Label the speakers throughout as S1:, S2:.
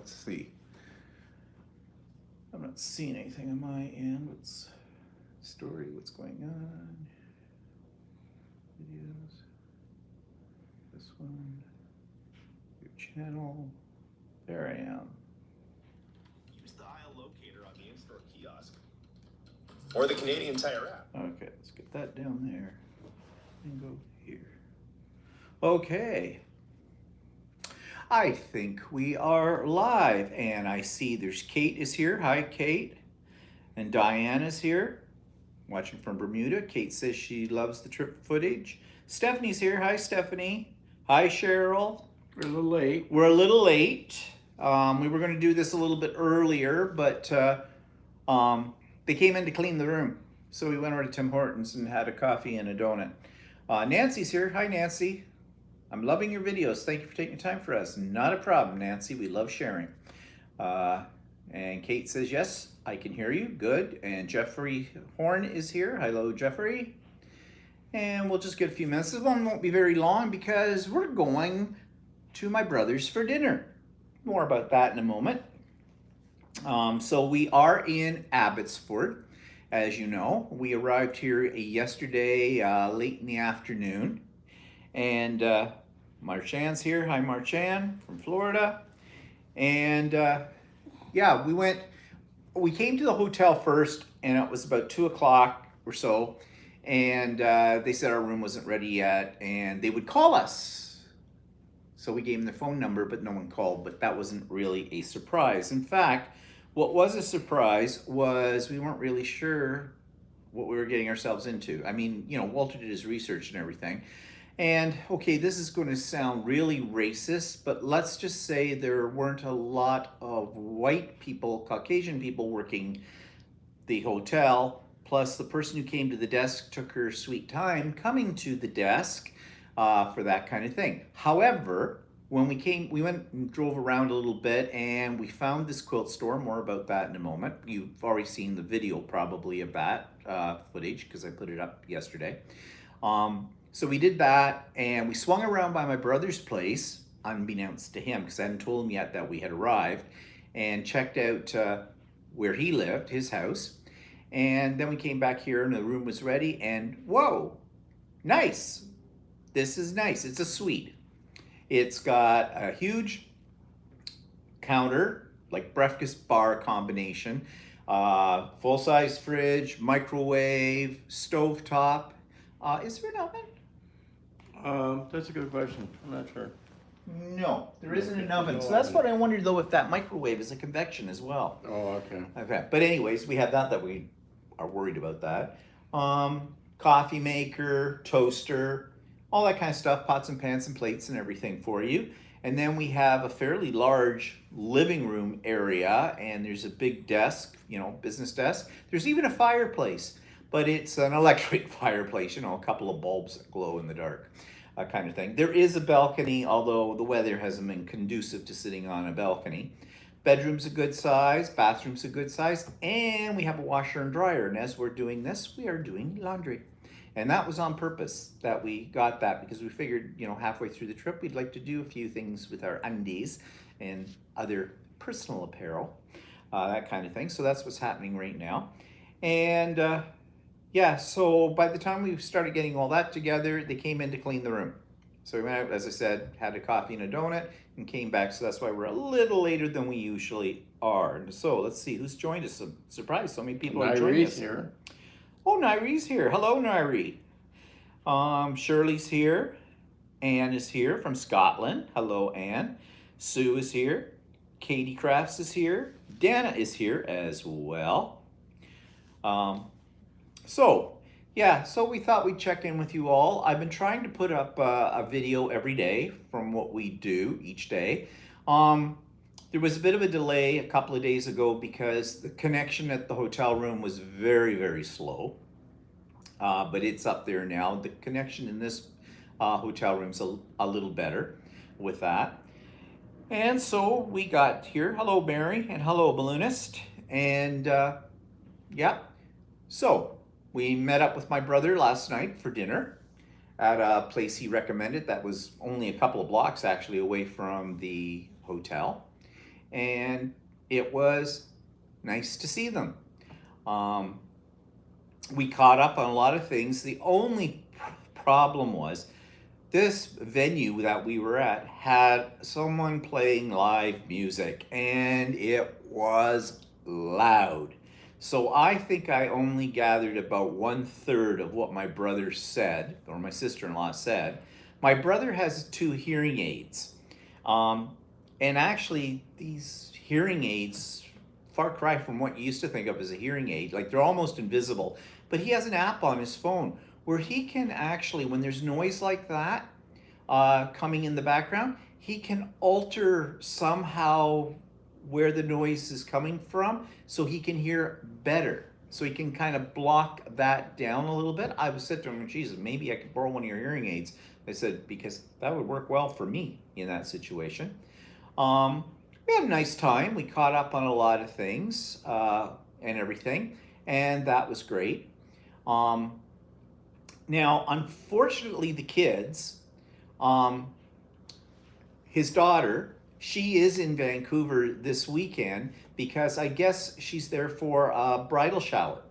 S1: let's see. I'm not seeing anything on my end. What's story? What's going on? Videos. This one. Your channel. There I am.
S2: Use the aisle locator on the in-store kiosk or the Canadian Tire app.
S1: Okay, let's get that down there and go here. Okay. I think we are live, and I see there's Kate is here. Hi, Kate. And Diane is here, watching from Bermuda. Kate says she loves the trip footage. Stephanie's here. Hi, Stephanie. Hi, Cheryl.
S3: We're a little late.
S1: We're a little late. We were going to do this a little bit earlier, but they came in to clean the room. So we went over to Tim Hortons and had a coffee and a donut. Nancy's here. Hi, Nancy. I'm loving your videos. Thank you for taking time for us. Not a problem, Nancy. We love sharing. And Kate says, yes, I can hear you. Good. And Jeffrey Horn is here. Hello, Jeffrey. And we'll just get a few minutes. This one won't be very long because we're going to my brother's for dinner. More about that in a moment. So we are in Abbotsford, as you know. We arrived here yesterday late in the afternoon. And Marchand's here. Hi, Marchand from Florida. And yeah, we came to the hotel first, and it was about 2 o'clock or so. And they said our room wasn't ready yet, and they would call us. So we gave them their phone number, but no one called. But that wasn't really a surprise. In fact, what was a surprise was we weren't really sure what we were getting ourselves into. I mean, you know, Walter did his research and everything. And okay, this is going to sound really racist, but let's just say there weren't a lot of white people, Caucasian people working the hotel. Plus, the person who came to the desk took her sweet time coming to the desk for that kind of thing. However, when we went and drove around a little bit, and we found this quilt store. More about that in a moment. You've already seen the video probably of that footage because I put it up yesterday. So we did that, and we swung around by my brother's place, unbeknownst to him, because I hadn't told him yet that we had arrived, and checked out where he lived, his house. And then we came back here, and the room was ready, and whoa, nice. This is nice. It's a suite. It's got a huge counter, like breakfast bar combination, full-size fridge, microwave, stovetop. Is there an oven?
S3: That's a good question. I'm not sure.
S1: No, there isn't an oven. So that's what I wondered, though, if that microwave is a convection as well.
S3: Oh, okay.
S1: Okay, but anyways, we have that we are worried about that. Coffee maker, toaster, all that kind of stuff, pots and pans and plates and everything for you. And then we have a fairly large living room area, and there's a big desk, you know, business desk. There's even a fireplace, but it's an electric fireplace, you know, a couple of bulbs that glow in the dark. Kind of thing. There is a balcony, although the weather hasn't been conducive to sitting on a balcony. Bedroom's a good size, bathroom's a good size, and we have a washer and dryer. And as we're doing this, we are doing laundry. And that was on purpose that we got that, because we figured, you know, halfway through the trip, we'd like to do a few things with our undies and other personal apparel, that kind of thing. So that's what's happening right now. And yeah, so by the time we started getting all that together, they came in to clean the room. So we went out, as I said, had a coffee and a donut, and came back. So that's why we're a little later than we usually are. So let's see who's joined us. Surprise, so many people are joining us
S3: here.
S1: Oh, Nyrie's here. Hello, Nyrie. Shirley's here. Anne is here from Scotland. Hello, Anne. Sue is here. Katie Crafts is here. Dana is here as well. So we thought we'd check in with you all. I've been trying to put up a video every day from what we do each day. There was a bit of a delay a couple of days ago because the connection at the hotel room was very, very slow. But it's up there now. The connection in this hotel room's a little better with that. And so we got here. Hello, Mary, and hello, Balloonist. And yeah, so we met up with my brother last night for dinner at a place he recommended that was only a couple of blocks actually away from the hotel. and it was nice to see them. Um, we caught up on a lot of things. The only problem was this venue that we were at had someone playing live music, and it was loud. So I think I only gathered about 1/3 of what my brother said, or my sister-in-law said. My brother has 2 hearing aids. Um, and actually, these hearing aids, far cry from what you used to think of as a hearing aid, like they're almost invisible. But he has an app on his phone where he can actually, when there's noise like that coming in the background, he can alter somehow where the noise is coming from so he can hear better. So he can kind of block that down a little bit. I was said to him, Jesus, maybe I could borrow one of your hearing aids. I said, because that would work well for me in that situation. We had a nice time. We caught up on a lot of things and everything, and that was great. Now, unfortunately, the kids, his daughter, she is in Vancouver this weekend because I guess she's there for a bridal shower.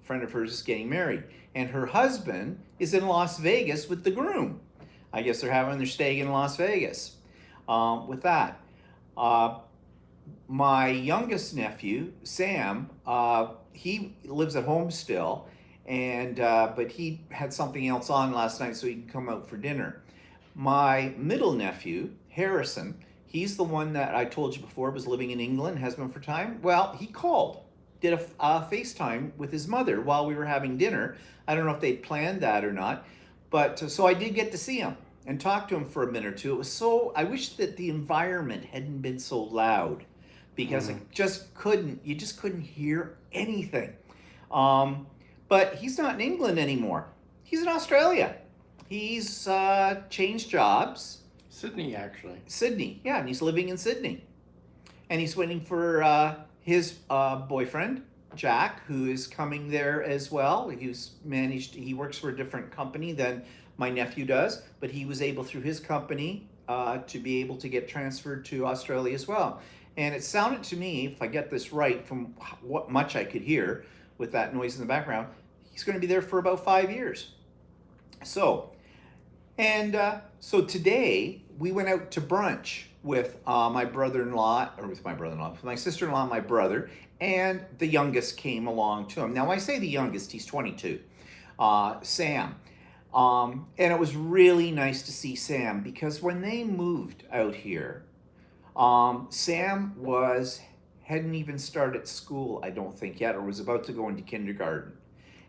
S1: A friend of hers is getting married, and her husband is in Las Vegas with the groom. I guess they're having their stay in Las Vegas. With that, my youngest nephew, Sam, he lives at home still, and but he had something else on last night, so he can come out for dinner. My middle nephew, Harrison, he's the one that I told you before was living in England, has been for time. Well, he called, did a FaceTime with his mother while we were having dinner. I don't know if they'd planned that or not, but so I did get to see him and talk to him for a minute or two. It was so, I wish that the environment hadn't been so loud because you just couldn't hear anything. But he's not in England anymore. He's in Australia. He's changed jobs.
S3: Sydney, actually.
S1: Sydney, yeah, and he's living in Sydney. And he's waiting for his boyfriend, Jack, who is coming there as well. He works for a different company than my nephew does, but he was able through his company to be able to get transferred to Australia as well. And it sounded to me, if I get this right, from what much I could hear with that noise in the background, he's going to be there for about 5 years. So today we went out to brunch with my sister-in-law, my brother, and the youngest came along to him. Now I say the youngest, he's 22, Sam. And it was really nice to see Sam because when they moved out here, Sam hadn't even started school, I don't think yet, or was about to go into kindergarten.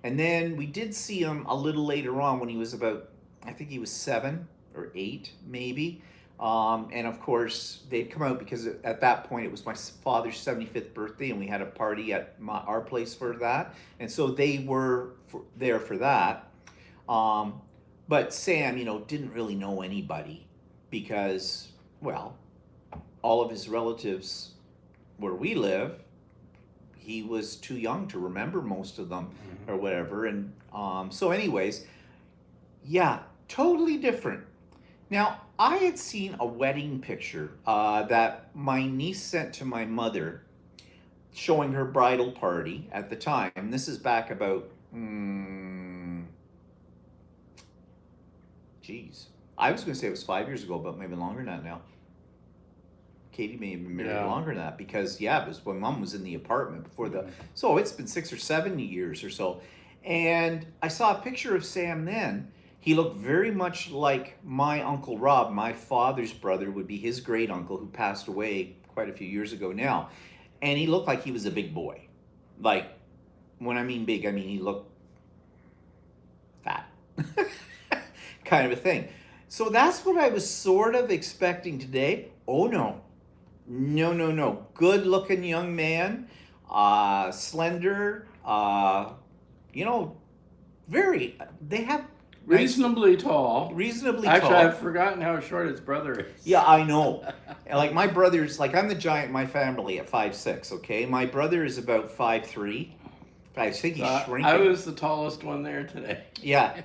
S1: And then we did see him a little later on when he was about, I think he was 7 or 8, maybe. And of course, they'd come out because at that point it was my father's 75th birthday, and we had a party at our place for that. And so they were there for that. But Sam, didn't really know anybody because, well, all of his relatives where we live, he was too young to remember most of them or whatever. And so anyways, yeah, totally different. Now, I had seen a wedding picture that my niece sent to my mother showing her bridal party at the time. This is back about, I was going to say it was 5 years ago, but maybe longer than that now. Katie may have been married longer than that because, it was when Mom was in the apartment before so it's been 6 or 7 years or so. And I saw a picture of Sam then. He looked very much like my Uncle Rob, my father's brother, would be his great uncle who passed away quite a few years ago now. And he looked like he was a big boy. Like, when I mean big, I mean he looked fat. Kind of a thing. So that's what I was sort of expecting today. Oh no. No. Good looking young man, slender, they have
S3: reasonably tall.
S1: Reasonably
S3: Actually,
S1: tall.
S3: I've forgotten how short his brother is.
S1: Yeah, I know. Like my brother's, I'm the giant in my family at 5'6", okay? My brother is about 5'3". I think he's shrinking.
S3: I was the tallest one there today.
S1: Yeah,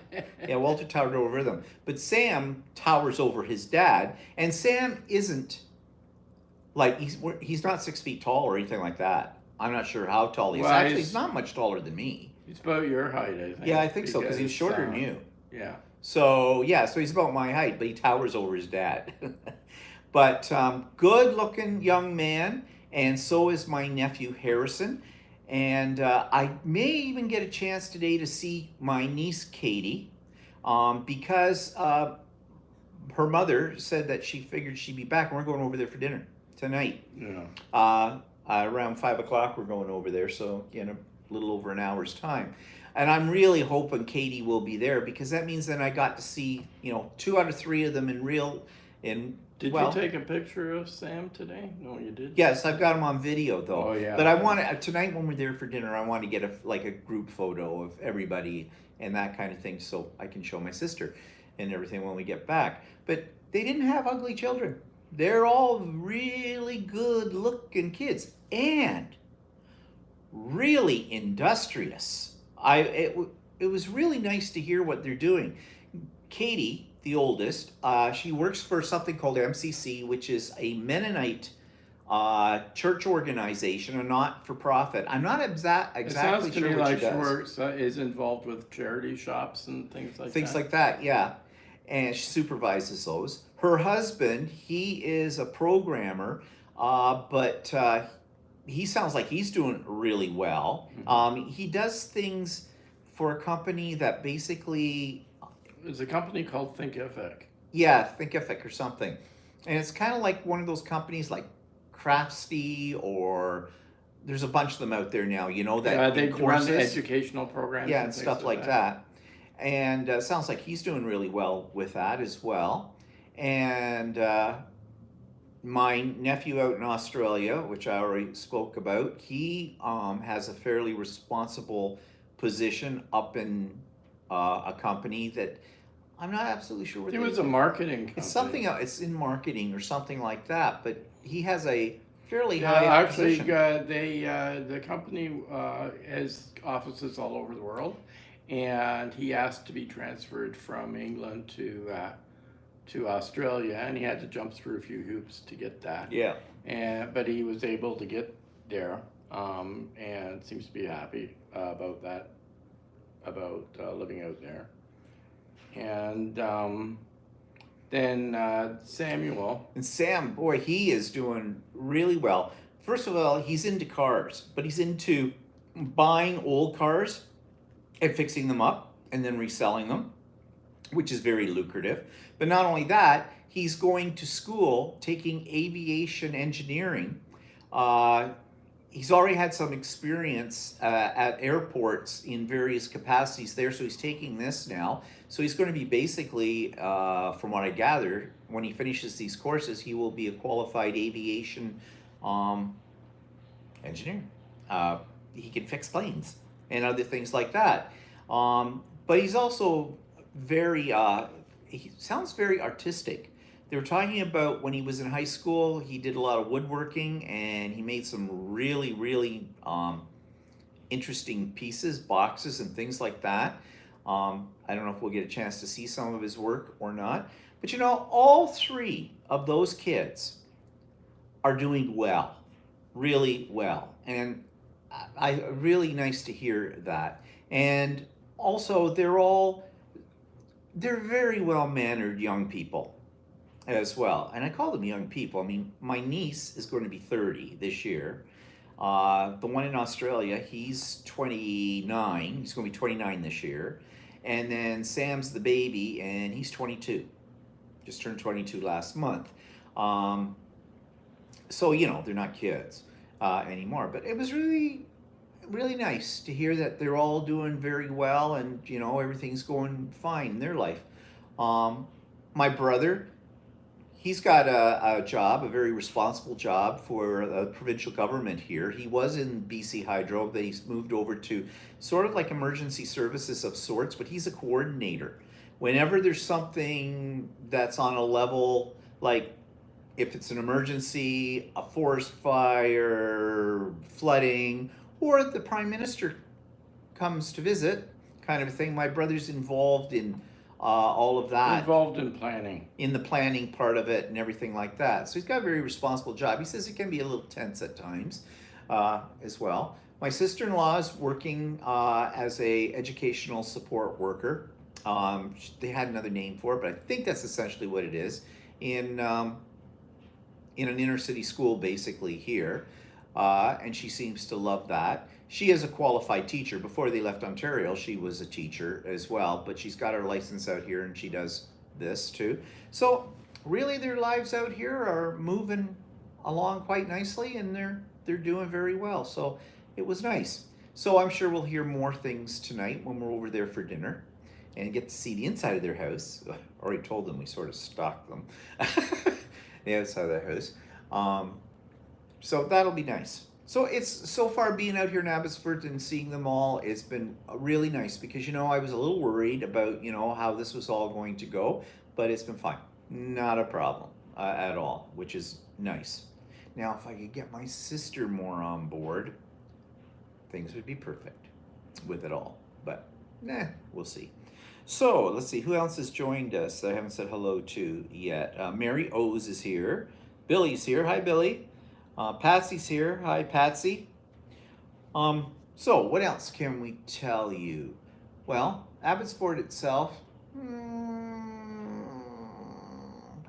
S1: Walter towered over them. But Sam towers over his dad, and Sam isn't Like he's not 6 feet tall or anything like that. I'm not sure how tall he is.
S3: Well,
S1: Actually, he's not much taller than me.
S3: He's about your height, I think.
S1: Yeah, I think so because he was shorter than you.
S3: Yeah.
S1: So yeah, so he's about my height, but he towers over his dad. But good-looking young man, and so is my nephew Harrison. And I may even get a chance today to see my niece Katie, because her mother said that she figured she'd be back, and we're going over there for dinner tonight.
S3: Yeah.
S1: Around 5 o'clock, we're going over there, so in a little over an hour's time. And I'm really hoping Katie will be there because that means then I got to see 2 out of 3 of them in real.
S3: Did you take a picture of Sam today? No, you did.
S1: Yes, I've got him on video though.
S3: Oh yeah.
S1: But I want to tonight when we're there for dinner, I want to get a group photo of everybody and that kind of thing, so I can show my sister and everything when we get back. But they didn't have ugly children. They're all really good looking kids and really industrious. It was really nice to hear what they're doing. Katie, the oldest, she works for something called MCC, which is a Mennonite church organization, a not-for-profit. I'm not exactly
S3: It sounds to
S1: sure
S3: me
S1: what
S3: like
S1: she
S3: she
S1: does.
S3: works, is involved with charity shops and things like that.
S1: Things like that, yeah. And she supervises those. Her husband, he is a programmer, but he sounds like he's doing really well. He does things for a company that basically...
S3: There's a company called Thinkific.
S1: Yeah, Thinkific or something. And it's kind of like one of those companies like Craftsy, or there's a bunch of them out there now, that
S3: They
S1: do
S3: run
S1: courses.
S3: educational programs.
S1: Yeah, and stuff like that. And sounds like he's doing really well with that as well. And my nephew out in Australia, which I already spoke about, he has a fairly responsible position up in a company that I'm not absolutely sure what
S3: It was a marketing company.
S1: It's something else. It's in marketing or something like that. But he has a fairly
S3: Yeah,
S1: high
S3: actually,
S1: position.
S3: the company has offices all over the world, and he asked to be transferred from England to Australia, and he had to jump through a few hoops to get that.
S1: Yeah.
S3: But he was able to get there, and seems to be happy about that, about living out there. And then Samuel.
S1: And Sam, boy, he is doing really well. First of all, he's into cars, but he's into buying old cars and fixing them up and then reselling them, which is very lucrative. But not only that, he's going to school taking aviation engineering. He's already had some experience at airports in various capacities there, so he's taking this now. So he's going to be basically, from what I gather, when he finishes these courses, he will be a qualified aviation engineer. He can fix planes and other things like that. But he's also he sounds very artistic. They were talking about when he was in high school, he did a lot of woodworking and he made some really, really interesting pieces, boxes and things like that. I don't know if we'll get a chance to see some of his work or not. But all 3 of those kids are doing well, really well. And really nice to hear that. And also they're very well-mannered young people as well. And I call them young people. I mean, my niece is going to be 30 this year. The one in Australia, he's 29. He's going to be 29 this year. And then Sam's the baby, and he's 22. Just turned 22 last month. So, they're not kids anymore. But it was really, really nice to hear that they're all doing very well and, everything's going fine in their life. My brother, he's got a job, a very responsible job for the provincial government here. He was in BC Hydro, but he's moved over to sort of like emergency services of sorts, but he's a coordinator. Whenever there's something that's on a level, like if it's an emergency, a forest fire, flooding, or the Prime Minister comes to visit, kind of a thing, my brother's involved in all of that.
S3: Involved in planning.
S1: In the planning part of it and everything like that. So he's got a very responsible job. He says it can be a little tense at times as well. My sister-in-law is working as a educational support worker. They had another name for it, but I think that's essentially what it is in an inner city school basically here. And she seems to love that. She is a qualified teacher. Before they left Ontario, she was a teacher as well, but she's got her license out here and she does this too. So really their lives out here are moving along quite nicely and they're doing very well. So it was nice. So I'm sure we'll hear more things tonight when we're over there for dinner and get to see the inside of their house. I already told them we sort of stalked them. The outside of their house. So that'll be nice. So it's so far being out here in Abbotsford and seeing them all, it's been really nice because, you know, I was a little worried about, you know, how this was all going to go, but it's been fine. Not a problem at all, which is nice. Now, if I could get my sister more on board, things would be perfect with it all, but we'll see. So let's see, who else has joined us that I haven't said hello to yet? Mary O's is here. Billy's here. Hi, Billy. Patsy's here. Hi, Patsy. So what else can we tell you? Well, Abbotsford itself,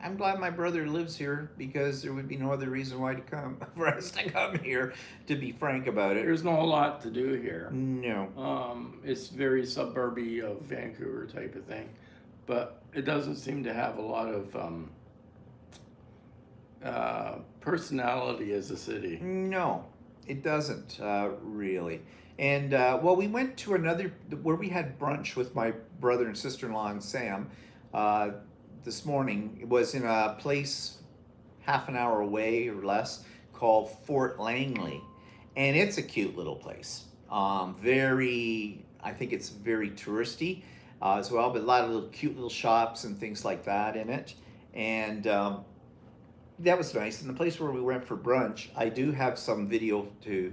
S1: I'm glad my brother lives here because there would be no other reason why to come for us to come here, to be frank about it.
S3: There's not a lot to do here.
S1: No.
S3: It's very suburby of Vancouver type of thing, but it doesn't seem to have a lot of personality as a city.
S1: No, it doesn't really. And well, we went to where we had brunch with my brother and sister-in-law and Sam this morning. It was in a place half an hour away or less called Fort Langley. And it's a cute little place. I think it's very touristy as well, but a lot of little cute little shops and things like that in it. And that was nice. And the place where we went for brunch, I do have some video to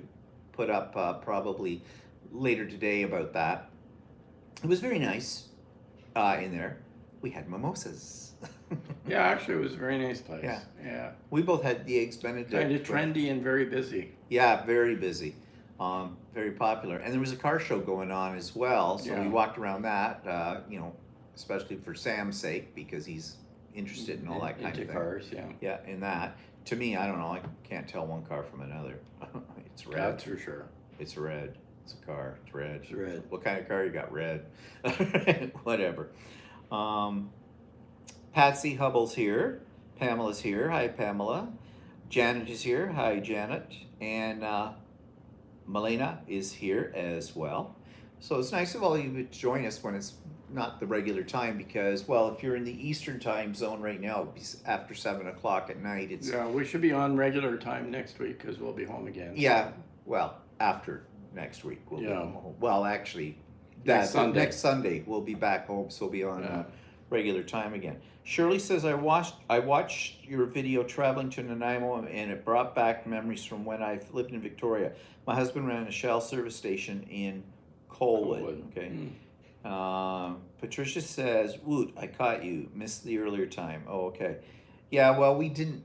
S1: put up probably later today about that. It was very nice in there. We had mimosas.
S3: Yeah, actually it was a very nice place.
S1: Yeah. We both had the eggs Benedict.
S3: Kind of trendy and very busy.
S1: Yeah, very busy. Very popular. And there was a car show going on as well. So we walked around that, you know, especially for Sam's sake because he's interested in all that kind of thing.
S3: Cars, yeah.
S1: Yeah, in that. To me, I don't know, I can't tell one car from another. It's red.
S3: That's for sure.
S1: It's red. It's a car. It's red.
S3: It's red.
S1: What kind of car you got? Red. Whatever. Patsy Hubble's here. Pamela's here. Hi, Pamela. Janet is here. Hi, Janet. And Melena is here as well. So it's nice of all of you to join us when it's not the regular time because, well, if you're in the Eastern time zone right now, after 7 o'clock at night, it's...
S3: Yeah, we should be on regular time next week because we'll be home again.
S1: Yeah, well, after next week we'll be home. Well, actually,
S3: Next
S1: Sunday we'll be back home, so we'll be on regular time again. Shirley says, I watched your video traveling to Nanaimo and it brought back memories from when I lived in Victoria. My husband ran a Shell service station in Colwood. Okay. Patricia says, Woot, I caught you. Missed the earlier time. Oh, okay. Yeah, well, we didn't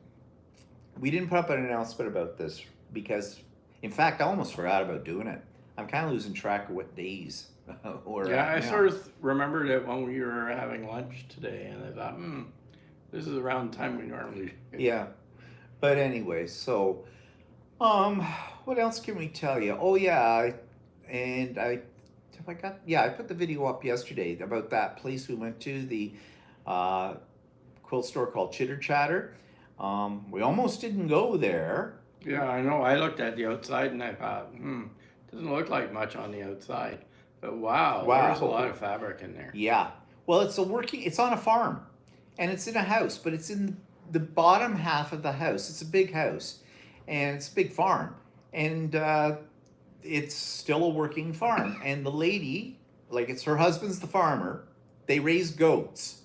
S1: put up an announcement about this because, in fact, I almost forgot about doing it. I'm kind of losing track of what days
S3: I sort of remembered it when we were having lunch today, and I thought, this is around the time we normally do.
S1: Yeah. But anyway, so, what else can we tell you? Oh, yeah, I put the video up yesterday about that place we went to, the quilt store called Chitter Chatter. We almost didn't go there.
S3: Yeah, I know. I looked at the outside and I thought, doesn't look like much on the outside. But wow, there's a lot of fabric in there.
S1: Yeah. Well, it's on a farm and it's in a house, but it's in the bottom half of the house. It's a big house and it's a big farm. And it's still a working farm. And the lady, like it's her husband's the farmer, they raise goats,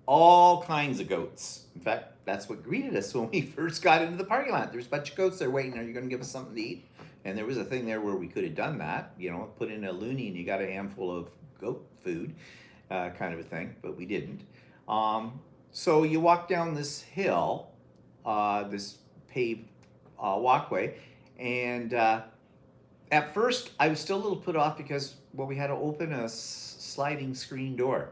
S1: all kinds of goats. In fact, that's what greeted us when we first got into the parking lot. There's a bunch of goats there waiting. Are you going to give us something to eat? And there was a thing there where we could have done that, you know, put in a loonie and you got a handful of goat food. kind of a thing, but we didn't. So you walk down this hill, this paved walkway, and at first I was still a little put off because, well, we had to open a sliding screen door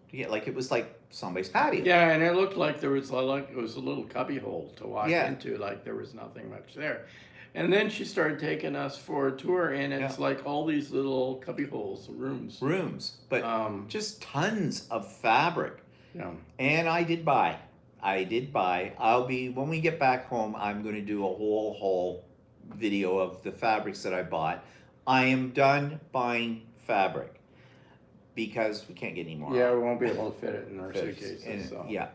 S1: to get, like, it was like somebody's patio.
S3: Yeah, and it looked like there was it was a little cubby hole to walk
S1: Yeah.
S3: into, like there was nothing much there. And then she started taking us for a tour, and it's like all these little cubby holes, rooms.
S1: But just tons of fabric.
S3: Yeah.
S1: And I did buy. When we get back home, I'm going to do a whole video of the fabrics that I bought. I am done buying fabric because we can't get any more.
S3: Yeah, we won't be able to fit it in our suitcases. So.
S1: Yeah.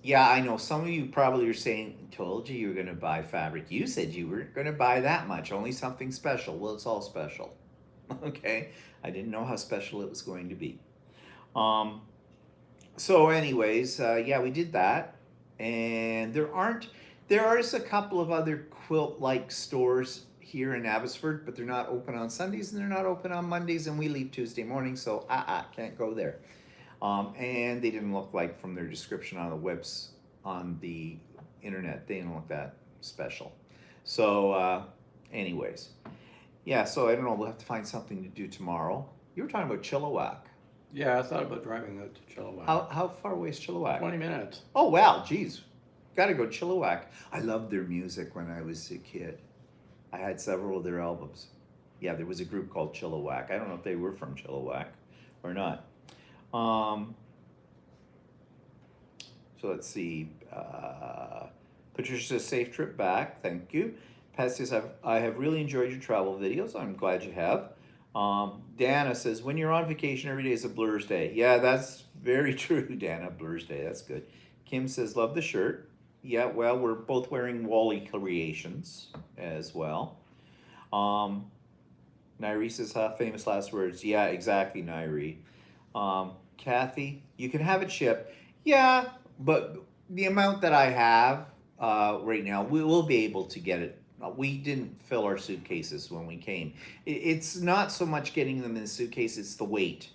S1: Yeah, I know some of you probably are saying, told you were going to buy fabric. You said you weren't going to buy that much, only something special. Well, it's all special. Okay? I didn't know how special it was going to be. So anyways, yeah, we did that. And there is a couple of other quilt-like stores here in Abbotsford, but they're not open on Sundays and they're not open on Mondays, and we leave Tuesday morning, so can't go there. And they didn't look like, from their description on the webs on the internet, they didn't look that special. So anyways, yeah, so I don't know, we'll have to find something to do tomorrow. You were talking about Chilliwack.
S3: Yeah, I thought about driving out to Chilliwack.
S1: How far away is Chilliwack?
S3: 20 minutes.
S1: Oh, wow, geez. Gotta go Chilliwack. I loved their music when I was a kid. I had several of their albums. Yeah, there was a group called Chilliwack. I don't know if they were from Chilliwack or not. So let's see. Patricia says, safe trip back. Thank you. Pat says, I have really enjoyed your travel videos. I'm glad you have. Dana says, when you're on vacation, every day is a Blur's Day. Yeah, that's very true, Dana. Blur's Day. That's good. Kim says, love the shirt. Yeah, well, we're both wearing Wally Creations as well. Nairi says, famous last words. Yeah, exactly, Nairi. Kathy, you can have it shipped. Yeah, but the amount that I have right now, we will be able to get it. We didn't fill our suitcases when we came. It's not so much getting them in the suitcase, it's the weight.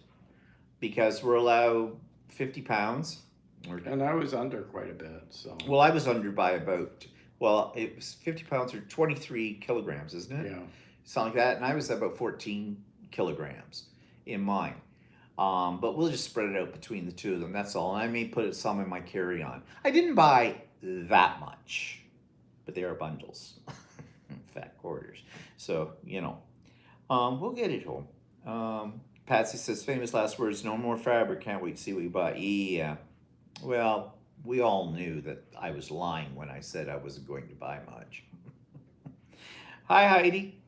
S1: Because we're allowed 50 pounds.
S3: And I was under quite a bit, so.
S1: Well, I was under by about, well, it was 50 pounds or 23 kilograms, isn't it?
S3: Yeah.
S1: Something like that. And I was about 14 kilograms in mine. But we'll just spread it out between the two of them, that's all. And I may put some in my carry-on. I didn't buy that much, but they are bundles. Fat quarters. So, you know, we'll get it home. Patsy says, famous last words, no more fabric, can't wait to see what you buy. Yeah. Well, we all knew that I was lying when I said I wasn't going to buy much. Hi, Heidi.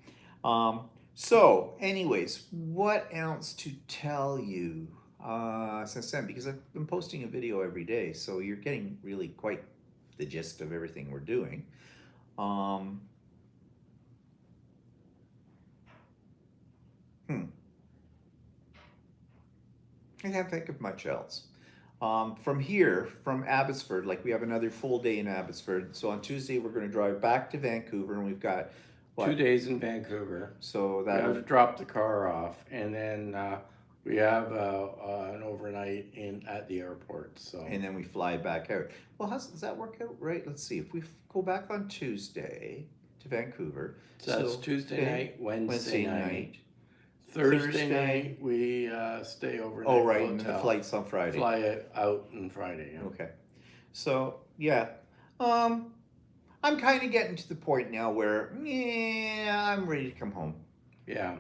S1: So, anyways, what else to tell you since then? Because I've been posting a video every day, so you're getting really quite the gist of everything we're doing. I can't think of much else. From here, from Abbotsford, like we have another full day in Abbotsford. So on Tuesday, we're going to drive back to Vancouver, and we've got, what?
S3: 2 days in Vancouver.
S1: So
S3: We have to drop the car off, and then we have an overnight at the airport. So.
S1: And then we fly back out. Well, does that work out right? Let's see. If we go back on Tuesday to Vancouver.
S3: So that's Tuesday night, Wednesday night.
S1: Thursday
S3: Thursday night, we stay overnight.
S1: Oh, right,
S3: at
S1: and
S3: the
S1: the
S3: hotel.
S1: flight's on Friday.
S3: Fly it out on Friday. Yeah.
S1: Okay. So, yeah. I'm kind of getting to the point now where, yeah, I'm ready to come home.
S3: Yeah.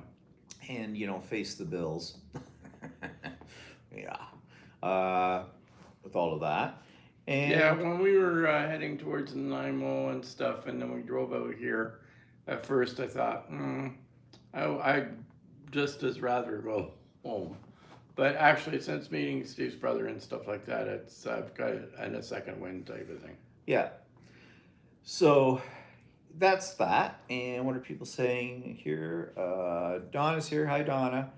S1: And, you know, face the bills. Yeah. With all of that. And
S3: Yeah, when we were heading towards Nanaimo and stuff, and then we drove out here, at first I thought, I'd just as rather go home. But actually, since meeting Steve's brother and stuff like that, I've got a second wind type of thing.
S1: yeah. So that's that. And what are people saying here? Donna's here. Hi, Donna.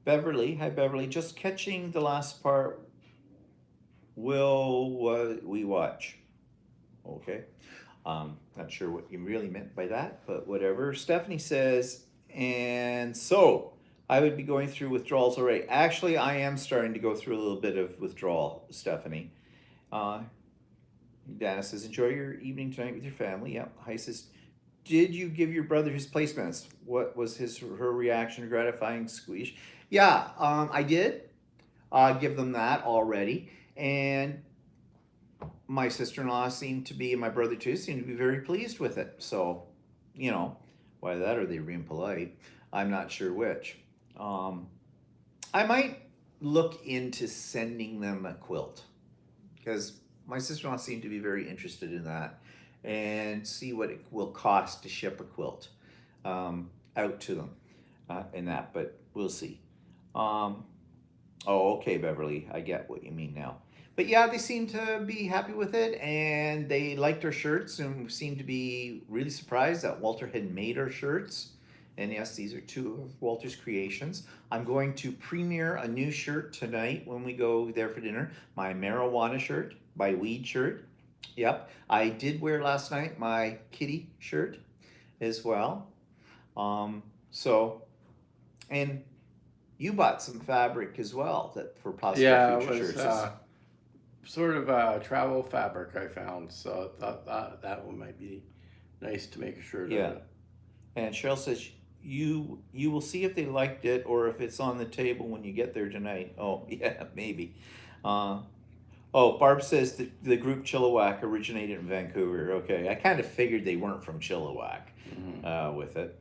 S1: Beverly. Hi, Beverly. Just catching the last part. Will we watch? Okay. Not sure what you really meant by that, but whatever. Stephanie says, and so I would be going through withdrawals already. Actually, I am starting to go through a little bit of withdrawal, Stephanie. Uh, Dana says, enjoy your evening tonight with your family. Yep. Hi says, did you give your brother his placements? What was his or her reaction? Gratifying squeeze? Yeah, I did give them that already. And my sister-in-law seemed to be, and my brother too, seemed to be very pleased with it. So, why that or they were being polite. I'm not sure which. I might look into sending them a quilt because my sister-in-law seemed to be very interested in that, and see what it will cost to ship a quilt out to them in that, but we'll see. Oh, okay, Beverly, I get what you mean now. But yeah, they seem to be happy with it, and they liked our shirts and seemed to be really surprised that Walter had made our shirts. And yes, these are two of Walter's creations. I'm going to premiere a new shirt tonight when we go there for dinner. My marijuana shirt, my weed shirt. Yep, I did wear last night my kitty shirt as well. And you bought some fabric as well that for possible
S3: Yeah, it
S1: future
S3: was
S1: shirts.
S3: sort of a travel fabric I found, so I thought that one might be nice to make a shirt
S1: Yeah.
S3: of it.
S1: And Cheryl says you will see if they liked it or if it's on the table when you get there tonight. Oh yeah, maybe. Barb says the group Chilliwack originated in Vancouver. Okay, I kind of figured they weren't from Chilliwack with it.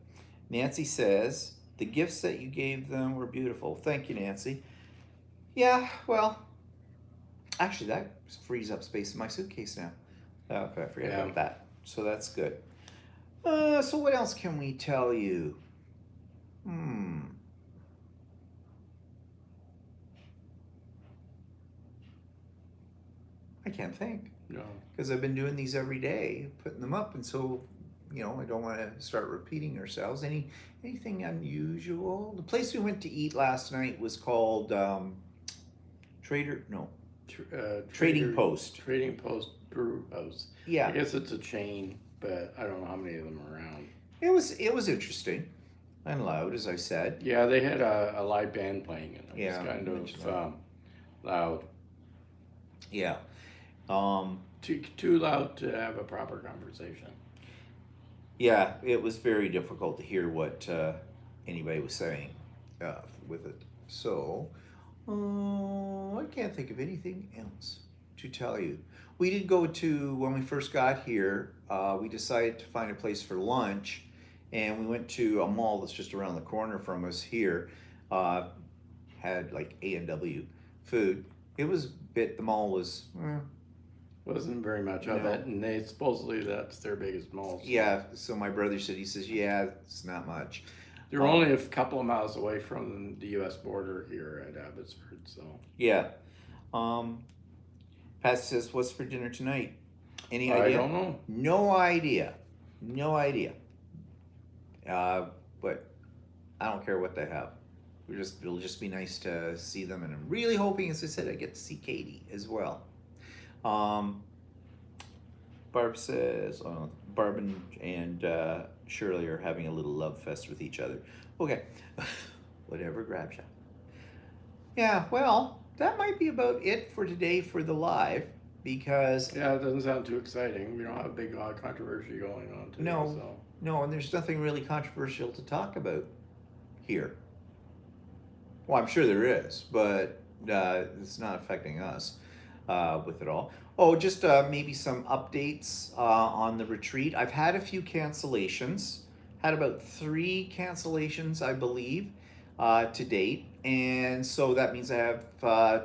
S1: Nancy says the gifts that you gave them were beautiful. Thank you, Nancy. Yeah, well, actually that frees up space in my suitcase now. Okay, I forgot about that. So that's good. So what else can we tell you? I can't think.
S3: No.
S1: Because I've been doing these every day, putting them up, and so, I don't want to start repeating ourselves. Anything unusual? The place we went to eat last night was called Trading Post.
S3: Trading Post Brew House.
S1: Yeah.
S3: I guess it's a chain, but I don't know how many of them are around.
S1: It was interesting and loud, as I said.
S3: Yeah, they had a live band playing, and it was
S1: Yeah,
S3: kind
S1: mentioned
S3: of loud.
S1: Yeah.
S3: Too loud to have a proper conversation.
S1: Yeah, it was very difficult to hear what anybody was saying with it. So, I can't think of anything else to tell you. We did go to, when we first got here, we decided to find a place for lunch, and we went to a mall that's just around the corner from us here. Had like A&W food. It was the mall was...
S3: Wasn't very much of it, and they supposedly that's their biggest mall. So.
S1: Yeah, so my brother said, yeah, it's not much.
S3: They're only a couple of miles away from the U.S. border here at Abbotsford, so.
S1: Yeah. Pat says, what's for dinner tonight? Any idea?
S3: I don't know.
S1: No idea. But I don't care what they have. It'll just be nice to see them, and I'm really hoping, as I said, I get to see Katie as well. Barb says, Barb and Shirley are having a little love fest with each other. Okay, whatever grabs you. Yeah, well, that might be about it for today for the live, because...
S3: Yeah, it doesn't sound too exciting. We don't have a big controversy going on today.
S1: No, and there's nothing really controversial to talk about here. Well, I'm sure there is, but it's not affecting us with it all. Oh, just maybe some updates on the retreat. I've had a few cancellations. Had about 3 cancellations, I believe, to date. And so that means I have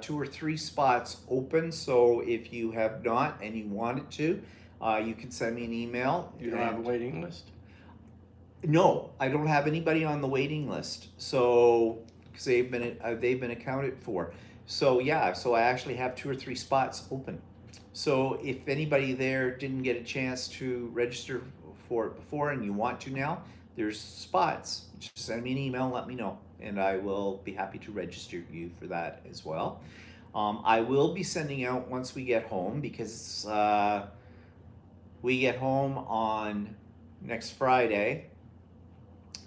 S1: 2 or 3 spots open. So if you have not and you wanted to, you can send me an email.
S3: You don't have a waiting list?
S1: No, I don't have anybody on the waiting list. So, because they've been accounted for. So yeah, so I actually have 2 or 3 spots open. So if anybody there didn't get a chance to register for it before and you want to now, there's spots. Just send me an email, let me know, and I will be happy to register you for that as well. I will be sending out once we get home, because we get home on next Friday,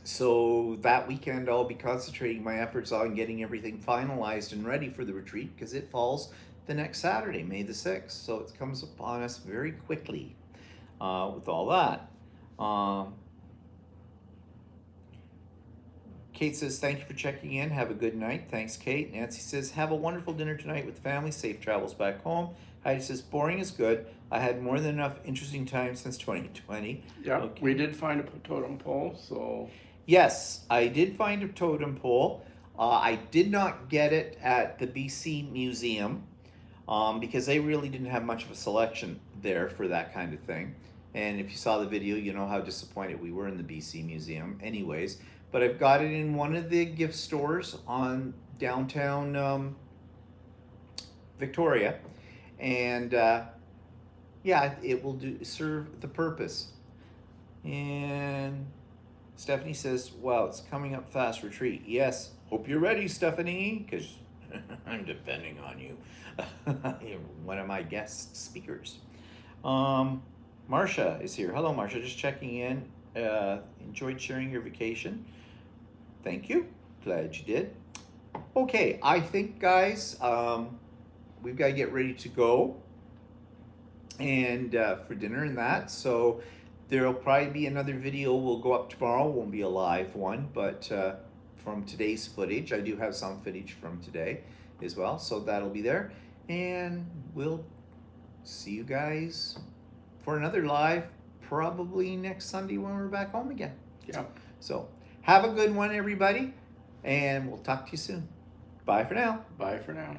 S1: So that weekend, I'll be concentrating my efforts on getting everything finalized and ready for the retreat because it falls the next Saturday, May the 6th. So it comes upon us very quickly with all that. Kate says, thank you for checking in. Have a good night. Thanks, Kate. Nancy says, have a wonderful dinner tonight with family. Safe travels back home. Heidi says, boring is good. I had more than enough interesting time since 2020.
S3: Yeah,
S1: Okay.
S3: we did find a totem pole, so
S1: Yes, I did find a totem pole. I did not get it at the BC Museum because they really didn't have much of a selection there for that kind of thing. And if you saw the video, you know how disappointed we were in the BC Museum anyways. But I've got it in one of the gift stores on downtown Victoria. And yeah, it will serve the purpose. And Stephanie says, wow, it's coming up fast, retreat. Yes, hope you're ready, Stephanie, because I'm depending on you. You're one of my guest speakers. Marcia is here. Hello, Marcia, just checking in. Enjoyed sharing your vacation. Thank you. Glad you did. Okay, I think, guys, we've got to get ready to go and for dinner and that. So there'll probably be another video will go up tomorrow. Won't be a live one, but from today's footage. I do have some footage from today as well, so that'll be there. And we'll see you guys for another live probably next Sunday when we're back home again.
S3: yeah.
S1: So have a good one, everybody, and we'll talk to you soon. Bye for now.
S3: Bye for now.